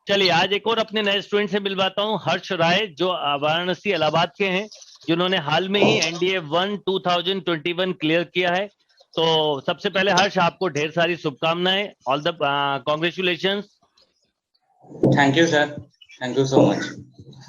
चलिए आज एक और अपने नए स्टूडेंट से मिलवाता हूँ, हर्ष राय, जो वाराणसी इलाहाबाद के हैं, जिन्होंने हाल में ही एनडीए 2021 क्लियर किया है। तो सबसे पहले हर्ष, आपको ढेर सारी शुभकामनाएं, all the congratulations. Thank you sir, thank you so much.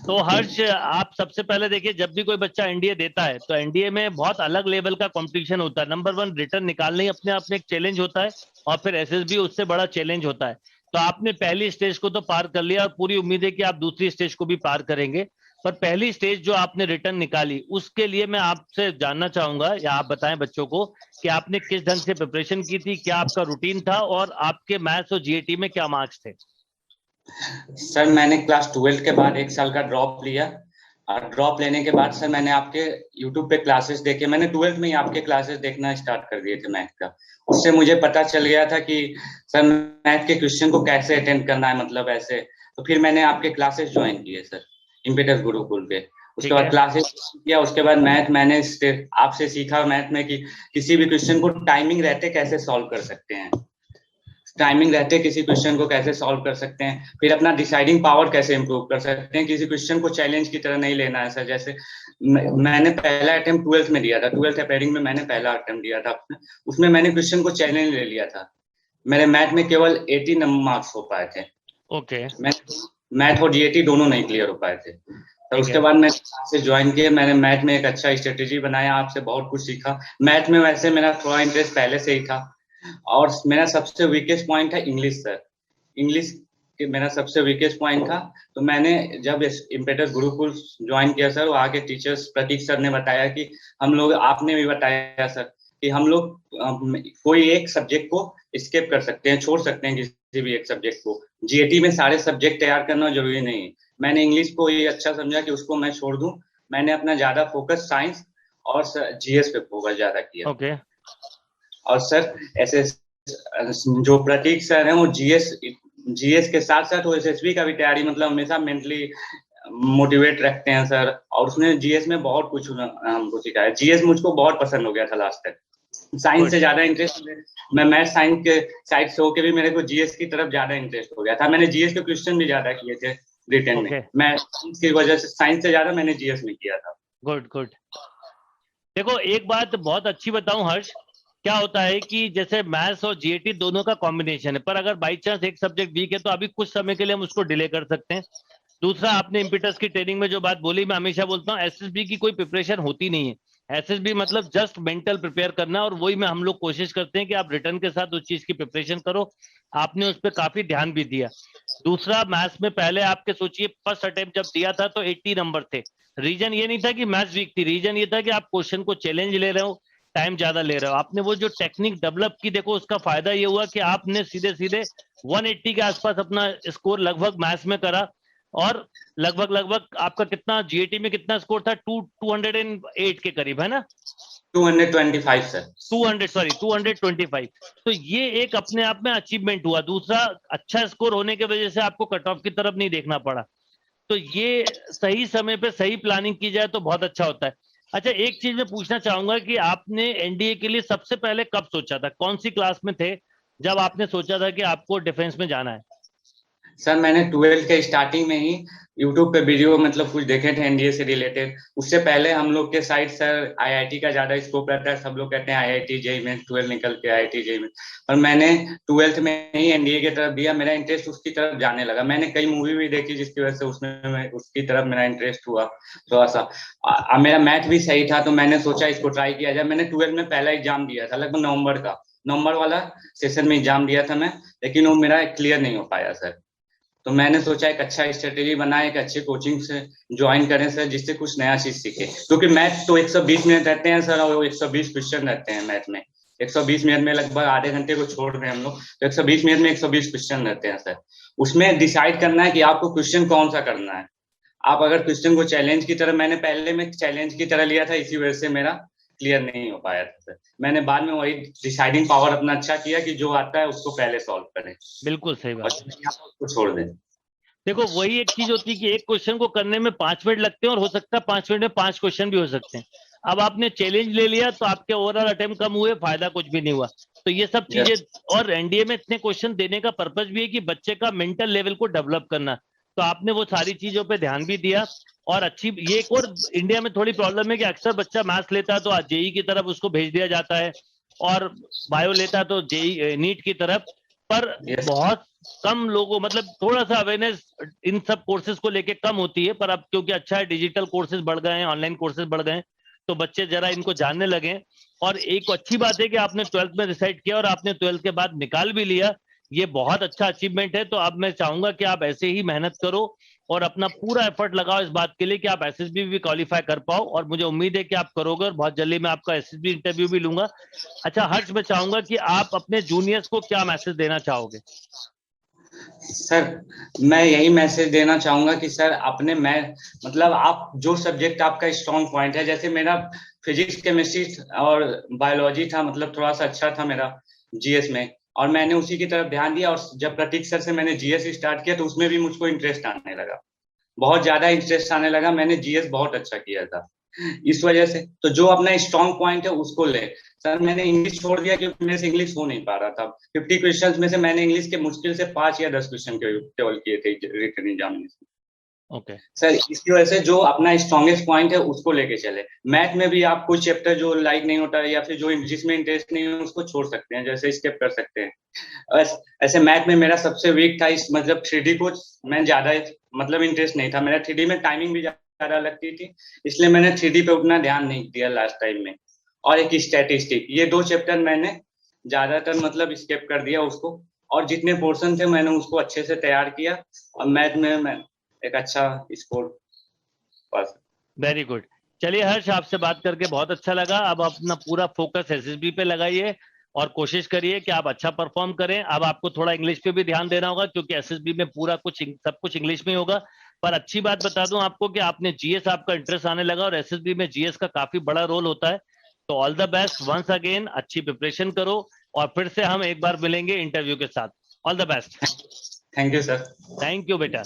तो हर्ष, आप सबसे पहले देखिए, जब भी कोई बच्चा एनडीए देता है तो एनडीए में बहुत अलग लेवल का कंपटीशन होता है। नंबर 1, रिटर्न निकालना ही अपने आप में एक चैलेंज होता है, और फिर एसएसबी उससे बड़ा चैलेंज होता है। तो आपने पहली स्टेज को तो पार कर लिया, और पूरी उम्मीद है कि आप दूसरी स्टेज को भी पार करेंगे। पर पहली स्टेज जो आपने रिटर्न निकाली, उसके लिए मैं आपसे जानना चाहूंगा, या आप बताएं बच्चों को, कि आपने किस ढंग से प्रिपरेशन की थी, क्या आपका रूटीन था, और आपके मैथ्स और जीएटी में क्या मार्क्स थे। सर मैंने क्लास 12 के बाद 1 साल का ड्रॉप लिया, और ड्रॉप लेने के बाद सर मैंने आपके यूट्यूब पे क्लासेस देखे। मैंने 12th में ही आपके क्लासेस देखना स्टार्ट कर दिए थे मैथ का। उससे मुझे पता चल गया था कि सर मैथ के क्वेश्चन को कैसे अटेंड करना है, मतलब ऐसे। तो फिर मैंने आपके क्लासेस ज्वाइन किए सर, इम्पेटस गुरुकुल पे। उसके बाद क्लासेस किया, उसके बाद मैथ मैंने आपसे सीखा मैथ में कि किसी भी क्वेश्चन को टाइमिंग रहते कैसे सॉल्व कर सकते हैं, टाइमिंग रहते किसी क्वेश्चन को कैसे सॉल्व कर सकते हैं, फिर अपना डिसाइडिंग पावर कैसे इंप्रूव कर सकते हैं। किसी क्वेश्चन को चैलेंज की तरह नहीं लेना है सर। जैसे मैंने पहला अटेम्प्ट 12th में दिया था, 12th अपेयरिंग में मैंने पहला अटेम्प्ट दिया था, उसमें मैंने क्वेश्चन को चैलेंज ले लिया था। मेरे मैथ में केवल 80 मार्क्स हो पाए थे। ओके। मैथ और जीएटी दोनों नहीं क्लियर हो पाए थे। तो उसके बाद मैं से ज्वाइन किया, मैंने मैथ में एक अच्छा स्ट्रेटेजी बनाया, आपसे बहुत कुछ सीखा। मैथ में वैसे मेरा थोड़ा इंटरेस्ट पहले से ही था, और मेरा सबसे वीकेस्ट पॉइंट था इंग्लिश सर। इंग्लिश मेरा सबसे वीकेस्ट पॉइंट था। तो मैंने जब इम्पेटस गुरुकुल ज्वाइन किया सर, वहाँ के टीचर्स प्रतीक सर ने बताया कि हम लोग, आपने भी बताया सर, कि हम लोग कोई एक सब्जेक्ट को स्किप कर सकते हैं, छोड़ सकते हैं किसी भी एक सब्जेक्ट को। जीएटी में सारे सब्जेक्ट तैयार करना जरूरी नहीं है। मैंने इंग्लिश को ये अच्छा समझा कि उसको मैं छोड़ दूं। मैंने अपना ज्यादा फोकस साइंस और जीएस पे फोकस ज्यादा किया। ओके। और सर ऐसे जो प्रतीक सर हैं, वो जीएस के साथ साथ वो एसएसबी का भी तैयारी, मतलब हमेशा मेंटली मोटिवेट रखते हैं सर। और उसने जीएस में बहुत कुछ हमको सिखाया। जीएस मुझको बहुत पसंद हो गया था लास्ट तक। साइंस से ज्यादा इंटरेस्ट, मैं मैथ साइंस के साइड से होकर भी मेरे को जीएस की तरफ ज्यादा इंटरेस्ट हो गया था। मैंने जीएस के क्वेश्चन भी ज्यादा किए थे रिटर्न में। मैं साइंस की वजह से, साइंस से ज्यादा मैंने जीएस में किया था। Good good. देखो एक बात बहुत अच्छी बताऊं हर्ष, क्या होता है कि जैसे मैथ्स और जीएटी दोनों का कॉम्बिनेशन है, पर अगर बाई चांस एक सब्जेक्ट वीक है तो अभी कुछ समय के लिए हम उसको डिले कर सकते हैं। दूसरा, आपने इम्पिटस की ट्रेनिंग में जो बात बोली, मैं हमेशा बोलता हूँ एसएसबी की कोई प्रिपरेशन होती नहीं है। एसएसबी मतलब जस्ट मेंटल प्रिपेयर करना, और वही में हम लोग कोशिश करते हैं कि आप रिटर्न के साथ उस चीज की प्रिपरेशन करो। आपने उस पर काफी ध्यान भी दिया। दूसरा, मैथ्स में पहले आपके सोचिए, फर्स्ट अटेम्प्ट जब दिया था तो 80 नंबर थे। रीजन ये नहीं था कि मैथ्स वीक थी, रीजन ये था कि आप क्वेश्चन को चैलेंज ले रहे हो, टाइम ज्यादा ले रहे हो। आपने वो जो टेक्निक डेवलप की, देखो उसका फायदा ये हुआ कि आपने सीधे सीधे 180 के आसपास अपना स्कोर लगभग मैथ्स में करा, और लगभग आपका कितना जीएटी में कितना स्कोर था, 208 के करीब, है ना? 225 सर। 225। तो ये एक अपने आप में अचीवमेंट हुआ। दूसरा, अच्छा स्कोर होने की वजह से आपको कट ऑफ की तरफ नहीं देखना पड़ा। तो ये सही समय पे सही प्लानिंग की जाए तो बहुत अच्छा होता है। अच्छा, एक चीज मैं पूछना चाहूंगा कि आपने एनडीए के लिए सबसे पहले कब सोचा था, कौन सी क्लास में थे जब आपने सोचा था कि आपको डिफेंस में जाना है? सर मैंने 12th के स्टार्टिंग में ही यूट्यूब पे वीडियो मतलब कुछ देखे थे एनडीए से रिलेटेड। उससे पहले हम लोग के साइड सर आईआईटी का ज्यादा स्कोप रहता है, सब लोग कहते हैं आईआईटी जेईई में, 12 निकल के आईआईटी जेईई में। और मैंने 12th में ही एनडीए की तरफ दिया, मेरा इंटरेस्ट उसकी तरफ जाने लगा। मैंने कई मूवी भी देखी जिसकी वजह से उसमें उसकी तरफ मेरा इंटरेस्ट हुआ थोड़ा सा। मेरा मैथ भी सही था, तो मैंने सोचा इसको ट्राई किया जाए। मैंने 12 में पहला एग्जाम दिया था, लगभग नवंबर वाला सेशन में एग्जाम दिया था मैं, लेकिन वो मेरा क्लियर नहीं हो पाया सर। तो मैंने सोचा एक अच्छा स्ट्रेटेजी बनाए, एक अच्छे कोचिंग से ज्वाइन करें सर, जिससे कुछ नया चीज सीखे। क्योंकि मैथ तो 120 मिनट रहते हैं सर, और 120 क्वेश्चन रहते हैं मैथ में। 120 मिनट में लगभग आधे घंटे को छोड़ रहे हैं हम लोग, तो 120 मिनट में 120 क्वेश्चन रहते हैं सर। उसमें डिसाइड करना है कि आपको क्वेश्चन कौन सा करना है। आप अगर क्वेश्चन को चैलेंज की तरह, मैंने पहले में चैलेंज की तरह लिया था, इसी वजह से मेरा क्लियर नहीं हो पाया था सर। मैंने बाद में वही डिसाइडिंग पावर अपना अच्छा किया कि जो आता है उसको पहले सॉल्व करें। बिल्कुल सही बात। उसको छोड़ दें। देखो वही एक चीज होती है कि एक क्वेश्चन को करने में 5 मिनट लगते हैं, और हो सकता है 5 मिनट में 5 क्वेश्चन भी हो सकते हैं। अब आपने चैलेंज ले लिया तो आपके ओवरऑल अटेम्प्ट कम हुए, फायदा कुछ भी नहीं हुआ। तो ये सब चीजें और एनडीए में इतने क्वेश्चन देने का पर्पस भी है कि बच्चे का मेंटल लेवल को डेवलप करना। तो आपने वो सारी चीजों पे ध्यान भी दिया और अच्छी। ये एक और इंडिया में थोड़ी प्रॉब्लम है कि अक्सर बच्चा मैथ्स लेता है तो जेई की तरफ उसको भेज दिया जाता है, और बायो लेता है तो जेई नीट की तरफ। पर बहुत कम लोगों, मतलब थोड़ा सा अवेयरनेस इन सब कोर्सेज को लेके कम होती है। पर अब क्योंकि अच्छा है, डिजिटल कोर्सेज बढ़ गए हैं, ऑनलाइन कोर्सेज बढ़ गए हैं, तो बच्चे जरा इनको जानने लगे। और एक अच्छी बात है कि आपने 12th में डिसाइड किया और आपने 12th के बाद निकाल भी लिया, ये बहुत अच्छा अचीवमेंट है। तो अब मैं चाहूंगा कि आप ऐसे ही मेहनत करो और अपना पूरा एफर्ट लगाओ इस बात के लिए कि आप एसएसबी भी क्वालिफाई कर पाओ, और मुझे उम्मीद है कि आप करोगे और बहुत जल्दी मैं आपका एसएसबी इंटरव्यू भी लूंगा। अच्छा हर्ष, मैं चाहूंगा कि आप अपने जूनियर्स को क्या मैसेज देना चाहोगे? सर मैं यही मैसेज देना चाहूंगा कि सर अपने मतलब आप जो सब्जेक्ट आपका स्ट्रॉन्ग पॉइंट है, जैसे मेरा फिजिक्स केमिस्ट्री और बायोलॉजी था, मतलब थोड़ा सा अच्छा था मेरा जीएस में, और मैंने उसी की तरफ ध्यान दिया। और जब प्रतीक सर से मैंने जीएस स्टार्ट किया तो उसमें भी मुझको इंटरेस्ट आने लगा, बहुत ज्यादा इंटरेस्ट आने लगा। मैंने जीएस बहुत अच्छा किया था इस वजह से। तो जो अपना स्ट्रॉन्ग पॉइंट है उसको ले। सर मैंने इंग्लिश छोड़ दिया क्योंकि मेरे से इंग्लिश हो नहीं पा रहा था। 50 क्वेश्चंस में से मैंने इंग्लिश के मुश्किल से 5 या 10 क्वेश्चन केवल किए थे रिटन एग्जामिनेशन। ओके सर इसकी वजह से जो अपना स्ट्रॉन्गेस्ट पॉइंट है उसको लेके चले। मैथ में भी आप कुछ चैप्टर जो लाइक नहीं होता है या फिर जो जिसमें इंटरेस्ट नहीं है उसको छोड़ सकते हैं, जैसे स्किप कर सकते हैं। ऐसे मैथ में मेरा सबसे वीक था इस मतलब 3D को मैं ज्यादा मतलब इंटरेस्ट नहीं था मेरा। 3D में टाइमिंग भी ज्यादा लगती थी, इसलिए मैंने 3D पे उतना ध्यान नहीं दिया लास्ट टाइम में। और एक स्टैटिस्टिक, ये 2 चैप्टर मैंने ज्यादातर मतलब स्किप कर दिया उसको, और जितने पोर्शन थे मैंने उसको अच्छे से तैयार किया, और मैथ में मैं एक अच्छा स्कोर पास। Very good. चलिए हर्ष, आपसे बात करके बहुत अच्छा लगा। अब अपना पूरा फोकस एसएसबी पे लगाइए और कोशिश करिए कि आप अच्छा परफॉर्म करें। अब आपको थोड़ा इंग्लिश पे भी ध्यान देना होगा क्योंकि एसएसबी में पूरा कुछ सब कुछ इंग्लिश में होगा। पर अच्छी बात बता दूं आपको कि आपने जीएस, आपका इंटरेस्ट आने लगा और एसएसबी में जीएस का काफी बड़ा रोल होता है। तो all the best once again, अच्छी प्रिपरेशन करो और फिर से हम एक बार मिलेंगे इंटरव्यू के साथ। All the best. Thank you sir. Thank you बेटा।